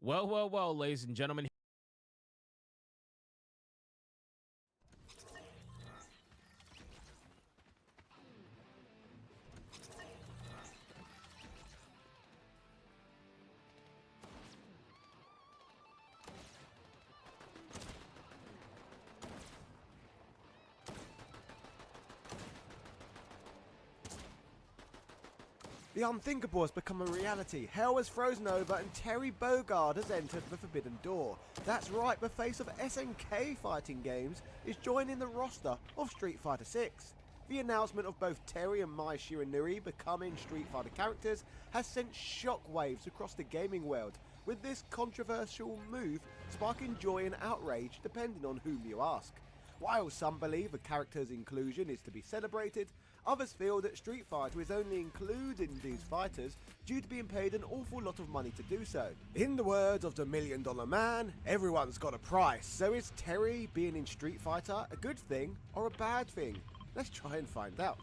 Well, ladies and gentlemen. The unthinkable has become a reality. Hell has frozen over and Terry Bogard has entered the Forbidden Door. That's right, the face of SNK Fighting Games is joining the roster of Street Fighter 6. The announcement of both Terry and Mai Shiranui becoming Street Fighter characters has sent shockwaves across the gaming world, with this controversial move sparking joy and outrage depending on whom you ask. While some believe the character's inclusion is to be celebrated, others feel that Street Fighter is only including these fighters due to being paid an awful lot of money to do so. In the words of the $1 Million Man, everyone's got a price, so is Terry being in Street Fighter a good thing or a bad thing? Let's try and find out.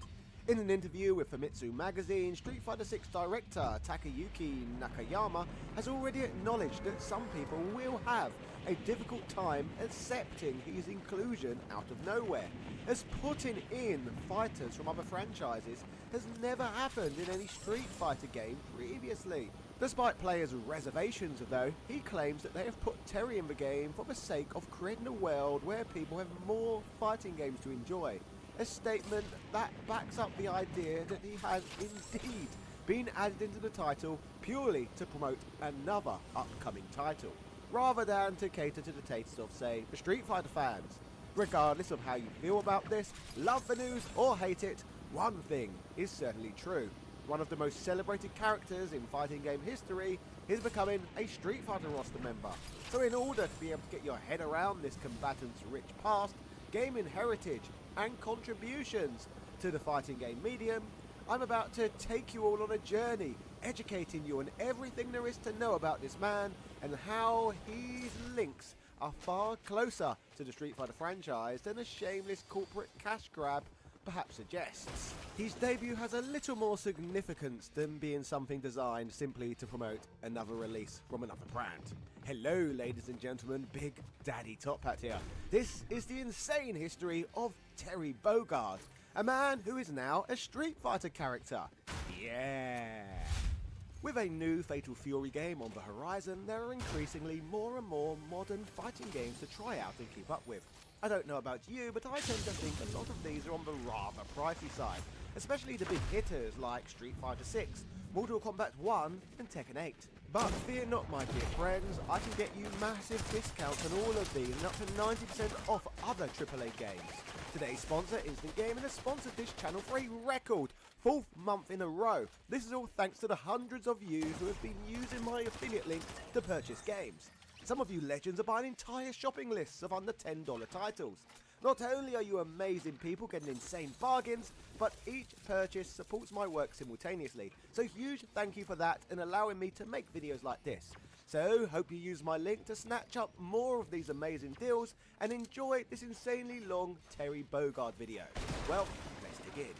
In an interview with Famitsu magazine, Street Fighter 6 director Takayuki Nakayama has already acknowledged that some people will have a difficult time accepting his inclusion out of nowhere, as putting in fighters from other franchises has never happened in any Street Fighter game previously. Despite players' reservations though, he claims that they have put Terry in the game for the sake of creating a world where people have more fighting games to enjoy. A statement that backs up the idea that he has indeed been added into the title purely to promote another upcoming title, rather than to cater to the tastes of, say, the Street Fighter fans. Regardless of how you feel about this, love the news or hate it, one thing is certainly true. One of the most celebrated characters in fighting game history is becoming a Street Fighter roster member. So in order to be able to get your head around this combatant's rich past, gaming heritage, and contributions to the fighting game medium, I'm about to take you all on a journey, educating you on everything there is to know about this man and how his links are far closer to the Street Fighter franchise than a shameless corporate cash grab perhaps suggests. His debut has a little more significance than being something designed simply to promote another release from another brand. Hello ladies and gentlemen, Big Daddy Top Hat here. This is the insane history of Terry Bogard, a man who is now a Street Fighter character. Yeah! With a new Fatal Fury game on the horizon, there are increasingly more and more modern fighting games to try out and keep up with. I don't know about you, but I tend to think a lot of these are on the rather pricey side, especially the big hitters like Street Fighter 6, Mortal Kombat 1 and Tekken 8. But fear not my dear friends, I can get you massive discounts on all of these and up to 90% off other AAA games. Today's sponsor, Instant Gaming, has sponsored this channel for a record 4th month in a row. This is all thanks to the hundreds of you who have been using my affiliate link to purchase games. Some of you legends are buying entire shopping lists of under $10 titles. Not only are you amazing people getting insane bargains, but each purchase supports my work simultaneously. So huge thank you for that and allowing me to make videos like this. So hope you use my link to snatch up more of these amazing deals and enjoy this insanely long Terry Bogard video. Well, let's dig in.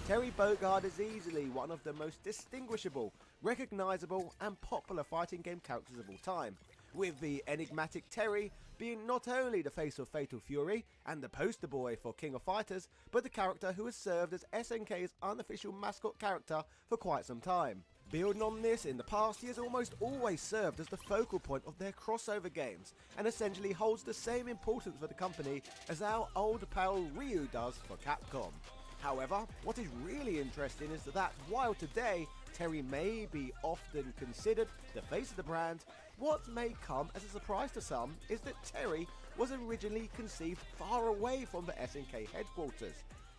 Terry Bogard is easily one of the most distinguishable, recognisable and popular fighting game characters of all time, with the enigmatic Terry being not only the face of Fatal Fury and the poster boy for King of Fighters, but the character who has served as SNK's unofficial mascot character for quite some time. Building on this, in the past he has almost always served as the focal point of their crossover games, and essentially holds the same importance for the company as our old pal Ryu does for Capcom. However, what is really interesting is that while today Terry may be often considered the face of the brand, what may come as a surprise to some is that Terry was originally conceived far away from the SNK headquarters,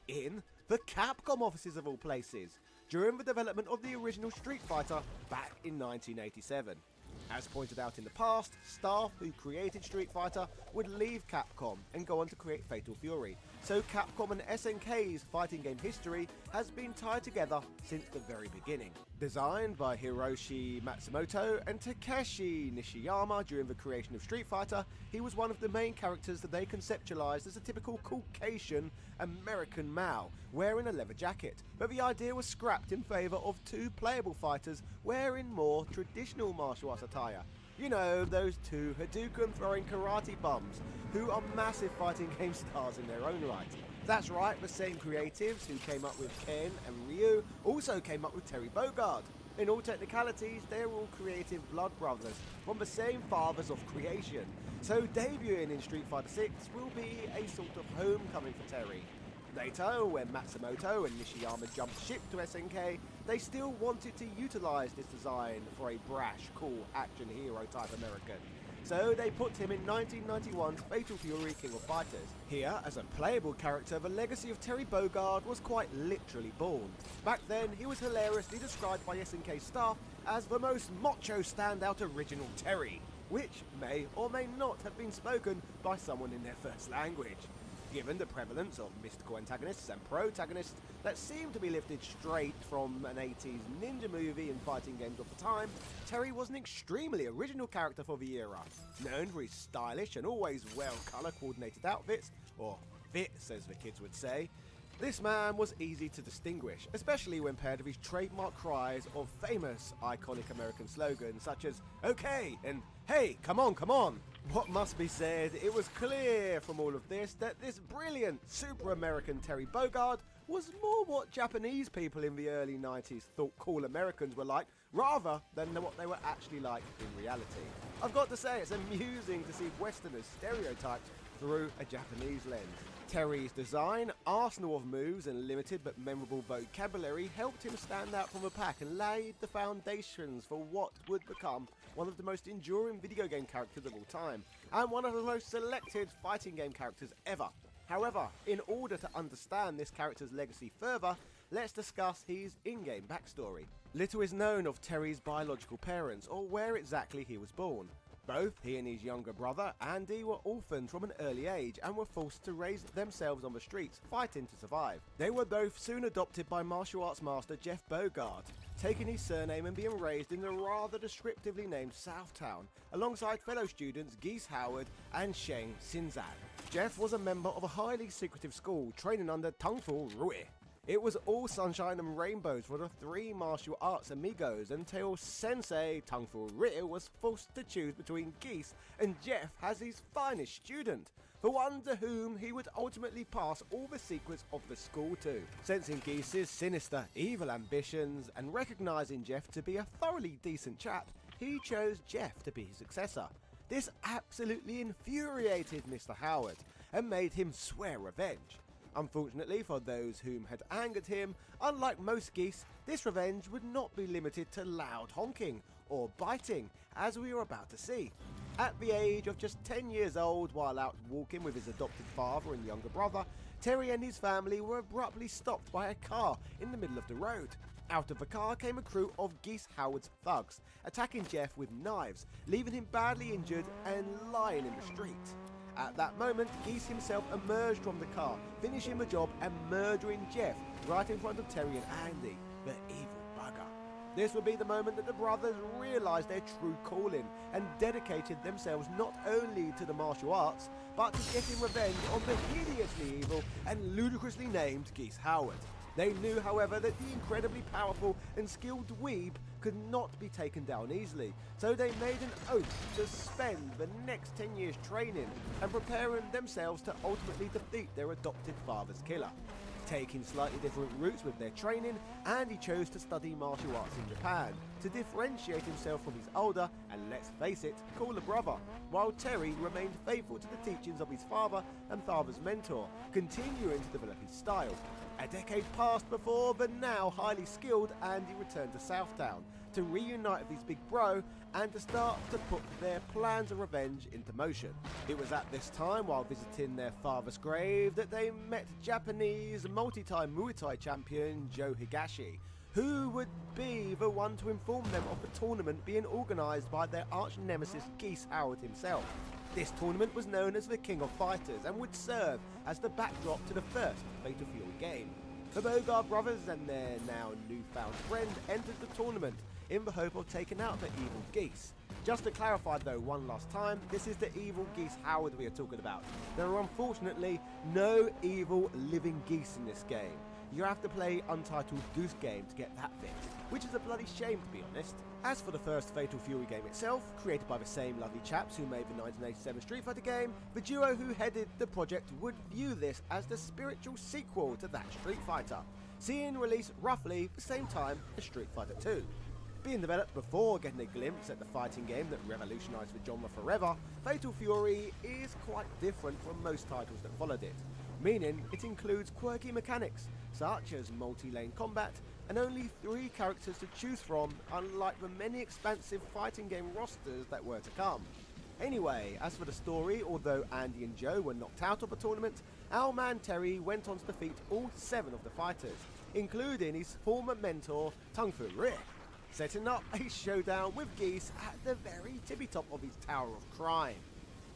in the Capcom offices of all places, during the development of the original Street Fighter back in 1987. As pointed out in the past, staff who created Street Fighter would leave Capcom and go on to create Fatal Fury, so Capcom and SNK's fighting game history has been tied together since the very beginning. Designed by Hiroshi Matsumoto and Takeshi Nishiyama during the creation of Street Fighter, he was one of the main characters that they conceptualized as a typical Caucasian American male, wearing a leather jacket, but the idea was scrapped in favor of two playable fighters wearing more traditional martial arts attire. You know, those two Hadouken-throwing karate bums who are massive fighting game stars in their own right. That's right, the same creatives who came up with Ken and Ryu also came up with Terry Bogard. In all technicalities, they're all creative blood brothers from the same fathers of creation. So debuting in Street Fighter 6 will be a sort of homecoming for Terry. Later, when Matsumoto and Nishiyama jumped ship to SNK, they still wanted to utilise this design for a brash, cool action hero type American. So they put him in 1991's Fatal Fury King of Fighters. Here, as a playable character, the legacy of Terry Bogard was quite literally born. Back then, he was hilariously described by SNK staff as the most macho standout original Terry, which may or may not have been spoken by someone in their first language. Given the prevalence of mystical antagonists and protagonists that seem to be lifted straight from an 80s ninja movie and fighting games of the time, Terry was an extremely original character for the era. Known for his stylish and always well colour coordinated outfits, or fits as the kids would say, this man was easy to distinguish, especially when paired with his trademark cries of famous iconic American slogans such as "Okay" and "Hey, come on, come on." What must be said, it was clear from all of this that this brilliant, super American Terry Bogard was more what Japanese people in the early 90s thought cool Americans were like, rather than what they were actually like in reality. I've got to say, it's amusing to see Westerners stereotyped through a Japanese lens. Terry's design, arsenal of moves and limited but memorable vocabulary helped him stand out from the pack and laid the foundations for what would become one of the most enduring video game characters of all time, and one of the most selected fighting game characters ever. However, in order to understand this character's legacy further, let's discuss his in-game backstory. Little is known of Terry's biological parents or where exactly he was born. Both he and his younger brother, Andy, were orphaned from an early age and were forced to raise themselves on the streets, fighting to survive. They were both soon adopted by martial arts master Jeff Bogard, taking his surname and being raised in the rather descriptively named Southtown, alongside fellow students Geese Howard and Sheng Sinzan. Jeff was a member of a highly secretive school, training under Tung Fu Rui. It was all sunshine and rainbows for the three martial arts amigos until Sensei Tung Fu Rui was forced to choose between Geese and Jeff as his finest student, the one to whom he would ultimately pass all the secrets of the school to. Sensing Geese's sinister, evil ambitions and recognising Jeff to be a thoroughly decent chap, he chose Jeff to be his successor. This absolutely infuriated Mr. Howard and made him swear revenge. Unfortunately for those whom had angered him, unlike most Geese, this revenge would not be limited to loud honking or biting, as we are about to see. At the age of just 10 years old, while out walking with his adopted father and younger brother, Terry and his family were abruptly stopped by a car in the middle of the road. Out of the car came a crew of Geese Howard's thugs, attacking Jeff with knives, leaving him badly injured and lying in the street. At that moment, Geese himself emerged from the car, finishing the job and murdering Jeff right in front of Terry and Andy, the evil bugger. This would be the moment that the brothers realised their true calling and dedicated themselves not only to the martial arts, but to getting revenge on the hideously evil and ludicrously named Geese Howard. They knew, however, that the incredibly powerful and skilled dweeb could not be taken down easily, so they made an oath to spend the next 10 years training and preparing themselves to ultimately defeat their adopted father's killer. Taking slightly different routes with their training, Andy chose to study martial arts in Japan to differentiate himself from his older and, let's face it, cooler brother, while Terry remained faithful to the teachings of his father and father's mentor, continuing to develop his style. A decade passed before the now highly skilled Andy returned to Southtown to reunite with his big bro and to start to put their plans of revenge into motion. It was at this time, while visiting their father's grave, that they met Japanese multi-time Muay Thai champion Joe Higashi, who would be the one to inform them of the tournament being organised by their arch-nemesis Geese Howard himself. This tournament was known as the King of Fighters and would serve as the backdrop to the first Fatal Fury game. The Bogard brothers and their now newfound friend entered the tournament in the hope of taking out the evil Geese. Just to clarify though one last time, this is the evil Geese Howard we are talking about. There are unfortunately no evil living geese in this game. you have to play Untitled Goose Game to get that fixed, which is a bloody shame to be honest. As for the first Fatal Fury game itself, created by the same lovely chaps who made the 1987 Street Fighter game, the duo who headed the project would view this as the spiritual sequel to that Street Fighter, seeing release roughly the same time as Street Fighter 2. Being developed before getting a glimpse at the fighting game that revolutionised the genre forever, Fatal Fury is quite different from most titles that followed it, meaning it includes quirky mechanics, such as multi-lane combat, and only 3 characters to choose from, unlike the many expansive fighting game rosters that were to come. Anyway, as for the story, although Andy and Joe were knocked out of the tournament, our man Terry went on to defeat all 7 of the fighters, including his former mentor, Tung Fu Ri, setting up a showdown with Geese at the very tippy top of his tower of crime.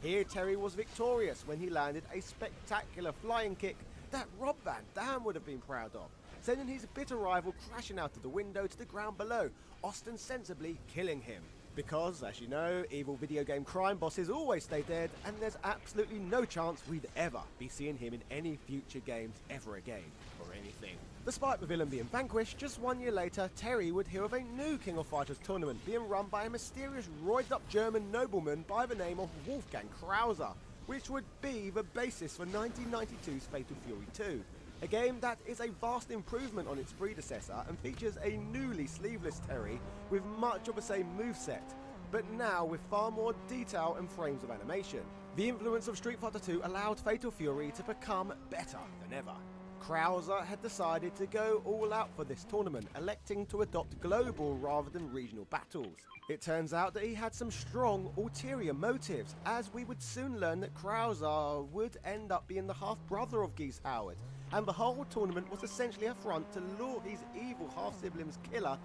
Here Terry was victorious when he landed a spectacular flying kick that Rob Van Dam would have been proud of, sending his bitter rival crashing out of the window to the ground below, ostensibly killing him. Because, as you know, evil video game crime bosses always stay dead, and there's absolutely no chance we'd ever be seeing him in any future games ever again, or anything. Despite the villain being vanquished, just 1 year later, Terry would hear of a new King of Fighters tournament being run by a mysterious roided-up German nobleman by the name of Wolfgang Krauser, which would be the basis for 1992's Fatal Fury 2. A game that is a vast improvement on its predecessor and features a newly sleeveless Terry with much of the same moveset, but now with far more detail and frames of animation. The influence of Street Fighter 2 allowed Fatal Fury to become better than ever. Krauser had decided to go all out for this tournament, electing to adopt global rather than regional battles. It turns out that he had some strong ulterior motives, as we would soon learn that Krauser would end up being the half-brother of Geese Howard, and the whole tournament was essentially a front to lure his evil half-sibling's killer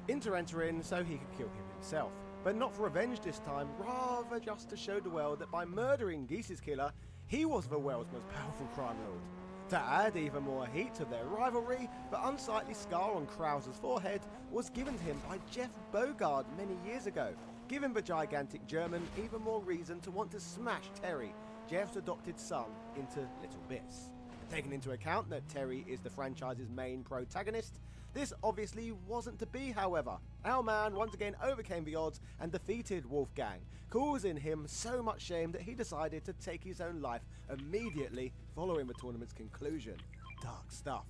into entering so he could kill him himself. But not for revenge this time, rather just to show the world that by murdering Geese's killer, he was the world's most powerful crime lord. To add even more heat to their rivalry, the unsightly scar on Krauser's forehead was given to him by Jeff Bogard many years ago, giving the gigantic German even more reason to want to smash Terry, Jeff's adopted son, into little bits. Taking into account that Terry is the franchise's main protagonist, this obviously wasn't to be, however. Our man once again overcame the odds and defeated Wolfgang, causing him so much shame that he decided to take his own life immediately following the tournament's conclusion. Dark stuff.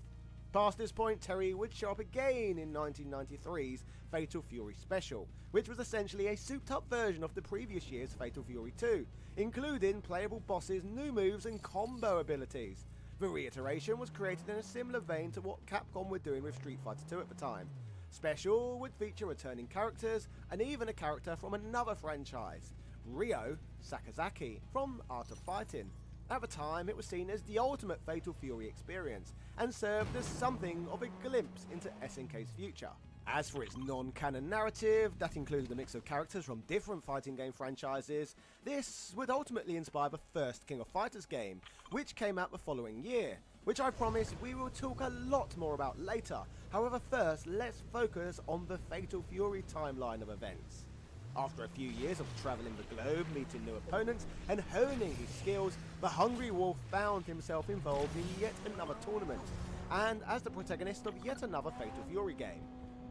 Past this point, Terry would show up again in 1993's Fatal Fury Special, which was essentially a souped-up version of the previous year's Fatal Fury 2, including playable bosses, new moves and combo abilities. The reiteration was created in a similar vein to what Capcom were doing with Street Fighter 2 at the time. Special would feature returning characters and even a character from another franchise, Ryo Sakazaki from Art of Fighting. At the time, it was seen as the ultimate Fatal Fury experience and served as something of a glimpse into SNK's future. As for its non-canon narrative, that included a mix of characters from different fighting game franchises, this would ultimately inspire the first King of Fighters game, which came out the following year, which I promise we will talk a lot more about later. However, first, let's focus on the Fatal Fury timeline of events. After a few years of travelling the globe, meeting new opponents, and honing his skills, the Hungry Wolf found himself involved in yet another tournament, and as the protagonist of yet another Fatal Fury game.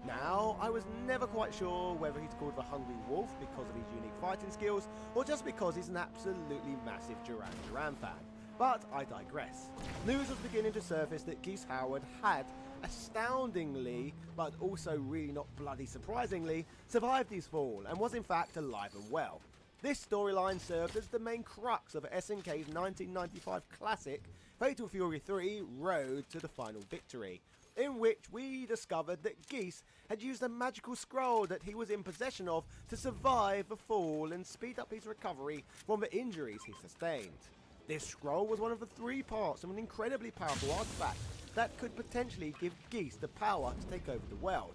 Now, I was never quite sure whether he's called the Hungry Wolf because of his unique fighting skills, or just because he's an absolutely massive Duran Duran fan. But I digress. News was beginning to surface that Geese Howard had, astoundingly, but also really not bloody surprisingly, survived his fall and was in fact alive and well. This storyline served as the main crux of SNK's 1995 classic, Fatal Fury 3 Road to the Final Victory, in which we discovered that Geese had used a magical scroll that he was in possession of to survive the fall and speed up his recovery from the injuries he sustained. This scroll was one of the 3 parts of an incredibly powerful artifact that could potentially give Geese the power to take over the world.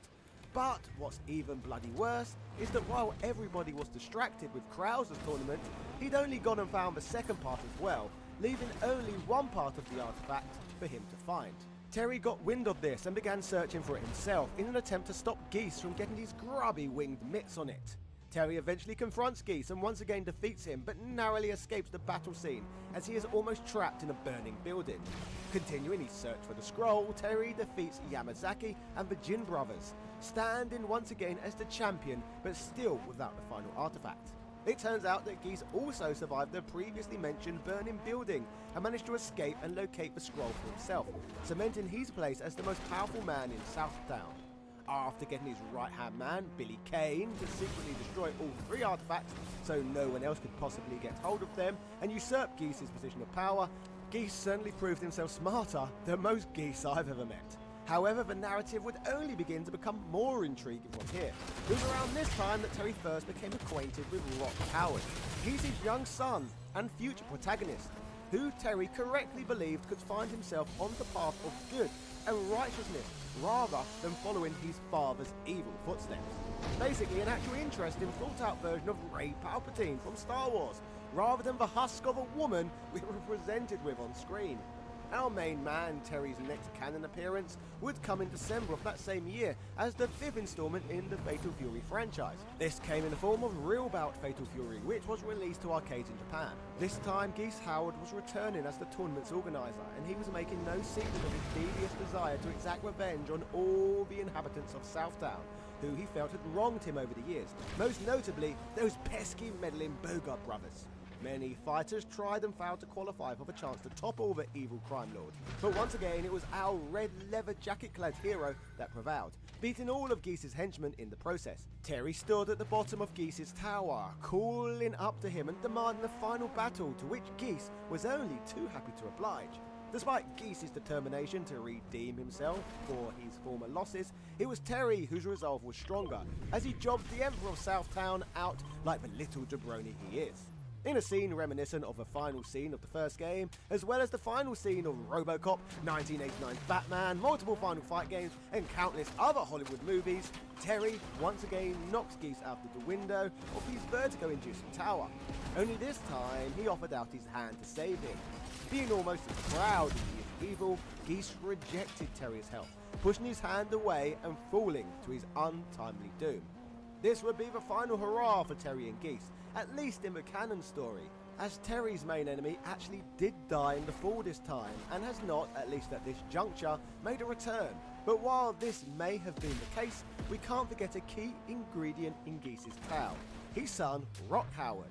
But what's even bloody worse is that while everybody was distracted with Krauser's tournament, he'd only gone and found the second part as well, leaving only one part of the artifact for him to find. Terry got wind of this and began searching for it himself in an attempt to stop Geese from getting his grubby winged mitts on it. Terry eventually confronts Geese and once again defeats him, but narrowly escapes the battle scene as he is almost trapped in a burning building. Continuing his search for the scroll, Terry defeats Yamazaki and the Jin brothers, standing once again as the champion but still without the final artifact. It turns out that Geese also survived the previously mentioned burning building and managed to escape and locate the scroll for himself, cementing his place as the most powerful man in Southtown. After getting his right-hand man, Billy Kane, to secretly destroy all 3 artifacts so no one else could possibly get hold of them and usurp Geese's position of power, Geese certainly proved himself smarter than most Geese I've ever met. However, the narrative would only begin to become more intriguing from here. It was around this time that Terry first became acquainted with Rock Howard. He's his young son and future protagonist, who Terry correctly believed could find himself on the path of good and righteousness rather than following his father's evil footsteps. Basically an actually interesting, thought-out version of Rey Palpatine from Star Wars, rather than the husk of a woman we were presented with on screen. Our main man, Terry's next canon appearance, would come in December of that same year as the 5th installment in the Fatal Fury franchise. This came in the form of Real Bout Fatal Fury, which was released to arcades in Japan. This time, Geese Howard was returning as the tournament's organiser, and he was making no secret of his devious desire to exact revenge on all the inhabitants of Southtown, who he felt had wronged him over the years, most notably those pesky meddling Bogart brothers. Many fighters tried and failed to qualify for the chance to topple the evil crime lord, but once again it was our red leather jacket-clad hero that prevailed, beating all of Geese's henchmen in the process. Terry stood at the bottom of Geese's tower, calling up to him and demanding a final battle, to which Geese was only too happy to oblige. Despite Geese's determination to redeem himself for his former losses, it was Terry whose resolve was stronger, as he jobbed the Emperor of Southtown out like the little jabroni he is. In a scene reminiscent of the final scene of the first game, as well as the final scene of RoboCop, 1989's Batman, multiple Final Fight games, and countless other Hollywood movies, Terry once again knocks Geese out of the window of his vertigo-inducing tower. Only this time, he offered out his hand to save him. Being almost as proud as he is evil, Geese rejected Terry's help, pushing his hand away and falling to his untimely doom. This would be the final hurrah for Terry and Geese, at least in the canon story, as Terry's main enemy actually did die in the fall this time and has not, at least at this juncture, made a return. But while this may have been the case, we can't forget a key ingredient in Geese's tale, his son Rock Howard.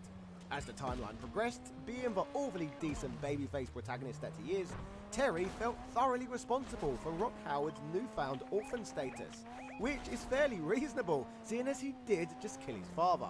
As the timeline progressed, being the overly decent babyface protagonist that he is, Terry felt thoroughly responsible for Rock Howard's newfound orphan status, which is fairly reasonable, seeing as he did just kill his father.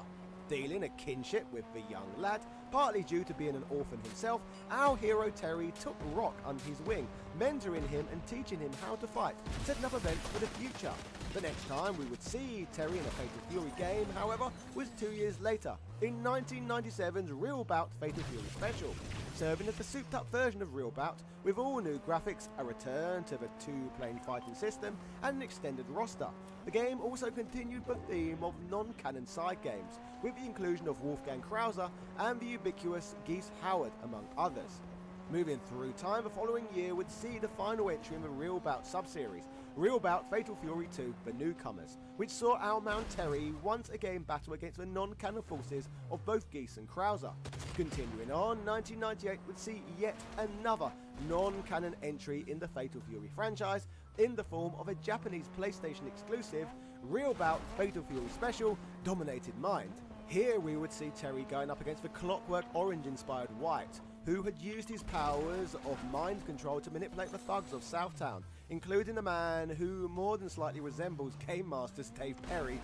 Dealing a kinship with the young lad, partly due to being an orphan himself, our hero Terry took Rock under his wing, mentoring him and teaching him how to fight, setting up events for the future. The next time we would see Terry in a Fatal Fury game, however, was 2 years later, in 1997's Real Bout Fatal Fury Special, serving as the souped-up version of Real Bout, with all new graphics, a return to the 2-plane fighting system, and an extended roster. The game also continued the theme of non-canon side games, with the inclusion of Wolfgang Krauser and the ubiquitous Geese Howard, among others. Moving through time, the following year would see the final entry in the Real Bout sub-series, Real Bout Fatal Fury 2 The Newcomers, which saw our Mount Terry once again battle against the non-canon forces of both Geese and Krauser. Continuing on, 1998 would see yet another non-canon entry in the Fatal Fury franchise in the form of a Japanese PlayStation exclusive, Real Bout Fatal Fury Special Dominated Mind. Here we would see Terry going up against the Clockwork Orange-inspired White, who had used his powers of mind control to manipulate the thugs of Southtown, including a man who more than slightly resembles Game Master Dave Perry,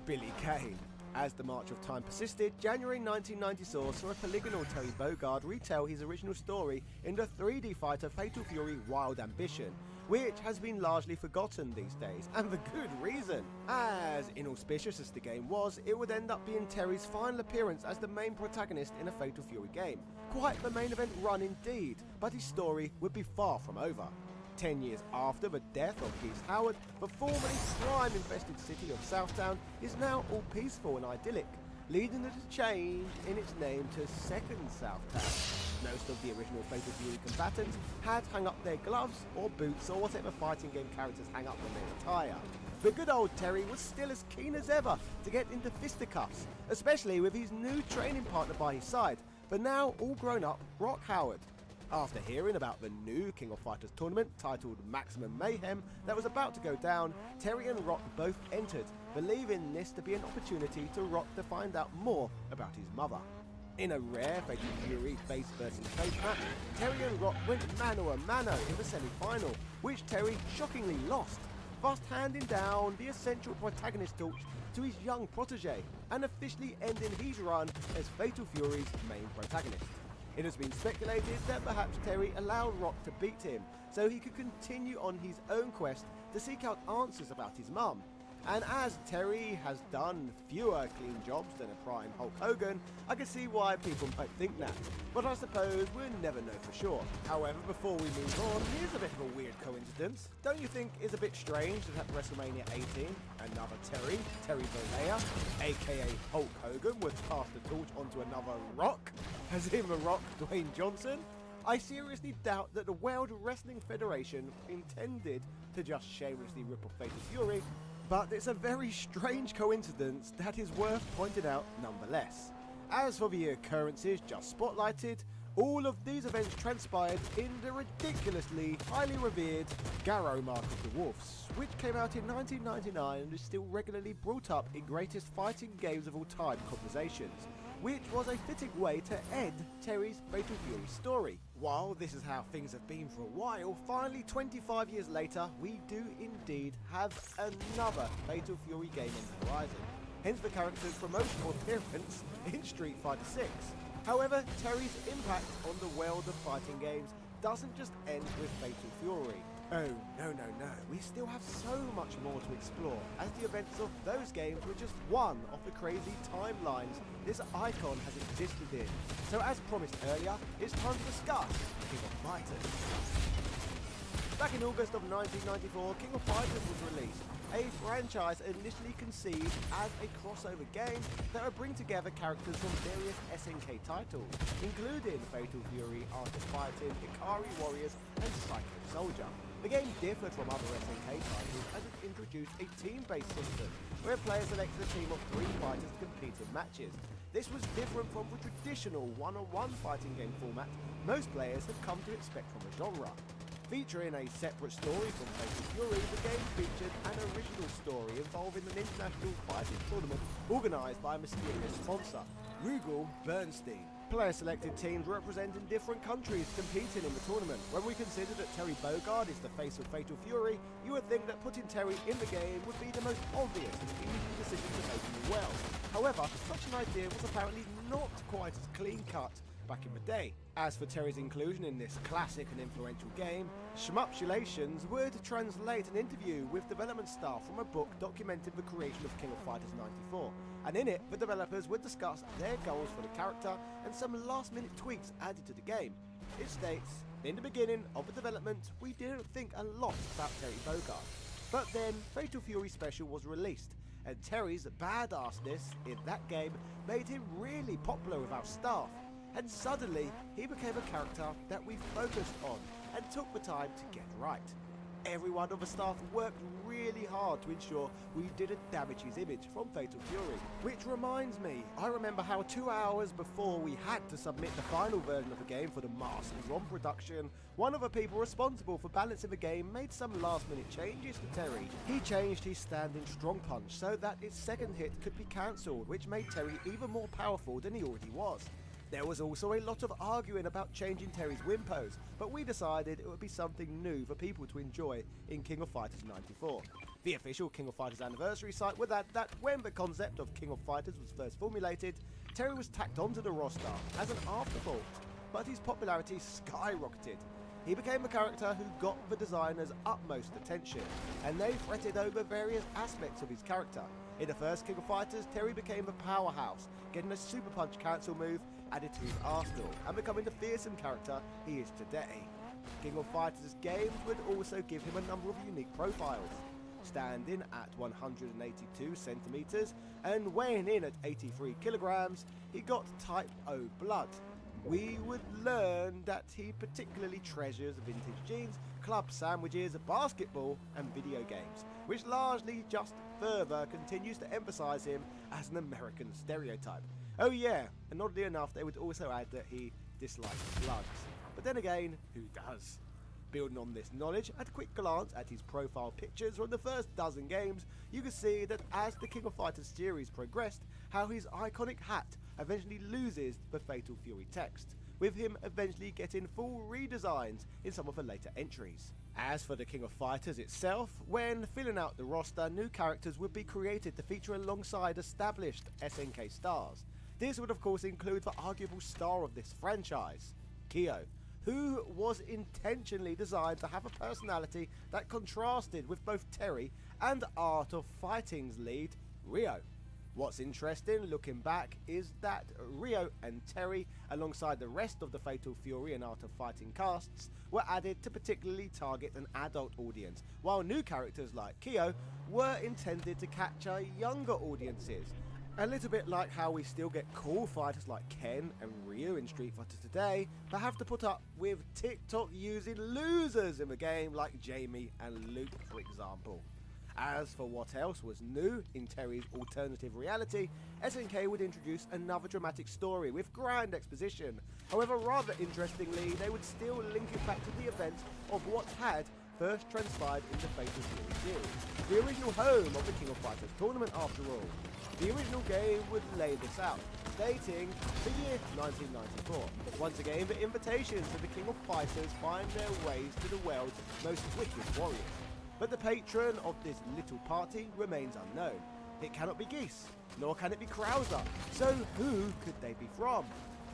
Billy Kane. As the march of time persisted, January 1990 saw a polygonal Terry Bogard retell his original story in the 3D fighter Fatal Fury Wild Ambition, which has been largely forgotten these days, and for good reason. As inauspicious as the game was, it would end up being Terry's final appearance as the main protagonist in a Fatal Fury game. Quite the main event run indeed, but his story would be far from over. 10 years after the death of Geese Howard, the formerly crime-infested city of Southtown is now all peaceful and idyllic, leading to a change in its name to Second Southtown. Most of the original Fatal Fury combatants had hung up their gloves or boots or whatever fighting game characters hang up when they retire. But good old Terry was still as keen as ever to get into fisticuffs, especially with his new training partner by his side, but now all grown up Rock Howard. After hearing about the new King of Fighters tournament titled Maximum Mayhem that was about to go down, Terry and Rock both entered, believing this to be an opportunity to Rock to find out more about his mother. In a rare Fatal Fury face versus face match, Terry and Rock went mano a mano in the semi-final, which Terry shockingly lost, thus handing down the essential protagonist torch to his young protege and officially ending his run as Fatal Fury's main protagonist. It has been speculated that perhaps Terry allowed Rock to beat him so he could continue on his own quest to seek out answers about his mum. And as Terry has done fewer clean jobs than a prime Hulk Hogan, I can see why people might think that. But I suppose we'll never know for sure. However, before we move on, here's a bit of a weird coincidence. Don't you think it's a bit strange that at WrestleMania 18, another Terry Bollea, aka Hulk Hogan, would pass the torch onto another Rock, as in the Rock, Dwayne Johnson? I seriously doubt that the World Wrestling Federation intended to just shamelessly rip off Fatal Fury, but it's a very strange coincidence that is worth pointing out nonetheless. As for the occurrences just spotlighted, all of these events transpired in the ridiculously highly revered Garrow Mark of the Wolves, which came out in 1999 and is still regularly brought up in greatest fighting games of all time conversations, which was a fitting way to end Terry's Fatal Fury story. While this is how things have been for a while, finally 25 years later, we do indeed have another Fatal Fury game on the horizon, hence the character's promotional appearance in Street Fighter 6. However, Terry's impact on the world of fighting games doesn't just end with Fatal Fury. Oh, no, we still have so much more to explore, as the events of those games were just one of the crazy timelines this icon has existed in. So as promised earlier, it's time to discuss King of Fighters. Back in August of 1994, King of Fighters was released, a franchise initially conceived as a crossover game that would bring together characters from various SNK titles, including Fatal Fury, Art of Fighting, Ikari Warriors, and Psycho Soldier. The game differed from other SNK titles as it introduced a team-based system, where players selected a team of 3 fighters to compete in matches. This was different from the traditional one-on-one fighting game format most players have come to expect from the genre. Featuring a separate story from Fatal Fury, the game featured an original story involving an international fighting tournament organised by a mysterious sponsor, Rugal Bernstein. Player-selected teams representing different countries competing in the tournament. When we consider that Terry Bogard is the face of Fatal Fury, you would think that putting Terry in the game would be the most obvious and easy decision to make in the world. However, such an idea was apparently not quite as clean-cut back in the day. As for Terry's inclusion in this classic and influential game, Shmupulations would translate an interview with development staff from a book documenting the creation of King of Fighters 94, and in it the developers would discuss their goals for the character and some last-minute tweaks added to the game. It states, "In the beginning of the development, we didn't think a lot about Terry Bogard, but then Fatal Fury Special was released, and Terry's badassness in that game made him really popular with our staff. And suddenly, he became a character that we focused on and took the time to get right. Everyone on the staff worked really hard to ensure we didn't damage his image from Fatal Fury." Which reminds me, I remember how 2 hours before we had to submit the final version of the game for the Master ROM production, one of the people responsible for balancing the game made some last minute changes to Terry. He changed his standing strong punch so that its second hit could be cancelled, which made Terry even more powerful than he already was. There was also a lot of arguing about changing Terry's win pose, but we decided it would be something new for people to enjoy in King of Fighters 94. The official King of Fighters anniversary site would add that when the concept of King of Fighters was first formulated, Terry was tacked onto the roster as an afterthought, but his popularity skyrocketed. He became a character who got the designers' utmost attention, and they fretted over various aspects of his character. In the first King of Fighters, Terry became a powerhouse, getting a super punch cancel move added to his arsenal, and becoming the fearsome character he is today. King of Fighters games would also give him a number of unique profiles. Standing at 182 centimeters and weighing in at 83 kilograms, he got Type O blood, we would learn that he particularly treasures vintage jeans, club sandwiches, basketball and video games, which largely just further continues to emphasise him as an American stereotype. Oh yeah, and oddly enough they would also add that he dislikes slugs. But then again, who does? Building on this knowledge, at a quick glance at his profile pictures from the first dozen games, you can see that as the King of Fighters series progressed, how his iconic hat eventually loses the Fatal Fury text, with him eventually getting full redesigns in some of the later entries. As for the King of Fighters itself, when filling out the roster, new characters would be created to feature alongside established SNK stars. This would of course include the arguable star of this franchise, Kyo, who was intentionally designed to have a personality that contrasted with both Terry and Art of Fighting's lead, Ryo. What's interesting looking back is that Ryo and Terry, alongside the rest of the Fatal Fury and Art of Fighting casts, were added to particularly target an adult audience, while new characters like Kyo were intended to capture younger audiences. A little bit like how we still get cool fighters like Ken and Ryu in Street Fighter today, but have to put up with TikTok using losers in the game like Jamie and Luke for example. As for what else was new in Terry's alternative reality, SNK would introduce another dramatic story with grand exposition. However, rather interestingly, they would still link it back to the events of what had first transpired in the Fatal Fury series, the original home of the King of Fighters tournament after all. The original game would lay this out, dating the year 1994. Once again, the invitations to the King of Fighters find their ways to the world's most wicked warriors. But the patron of this little party remains unknown. It cannot be Geese, nor can it be Krauser, so who could they be from?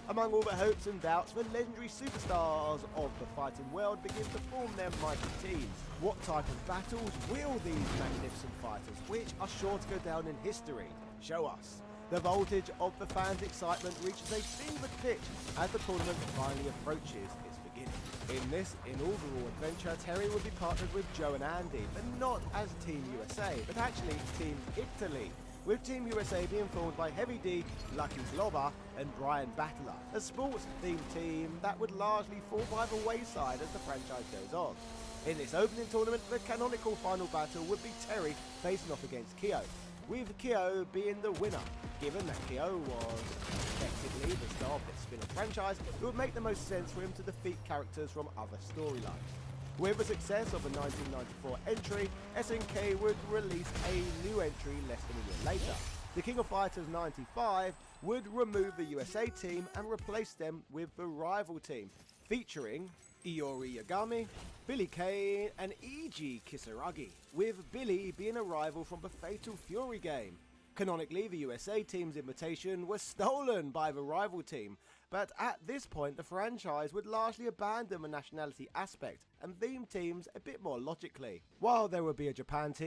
Among all the hopes and doubts, the legendary superstars of the fighting world begin to form their mighty teams. What type of battles will these magnificent fighters, which are sure to go down in history, show us? The voltage of the fans' excitement reaches a fever pitch as the tournament finally approaches its beginning. In this inaugural adventure, Terry will be partnered with Joe and Andy, but not as Team USA, but actually Team Italy, with Team USA being formed by Heavy D, Lucky Zloba and Brian Battler, a sports-themed team that would largely fall by the wayside as the franchise goes on. In this opening tournament, the canonical final battle would be Terry facing off against Kyo, with Kyo being the winner. Given that Kyo was effectively the star of this spin-off franchise, it would make the most sense for him to defeat characters from other storylines. With the success of the 1994 entry, SNK would release a new entry less than a year later. The King of Fighters 95 would remove the USA team and replace them with the rival team, featuring Iori Yagami, Billy Kane and Eiji Kisaragi, with Billy being a rival from the Fatal Fury game. Canonically, the USA team's invitation was stolen by the rival team, but at this point the franchise would largely abandon the nationality aspect and theme teams a bit more logically. While there would be a Japan team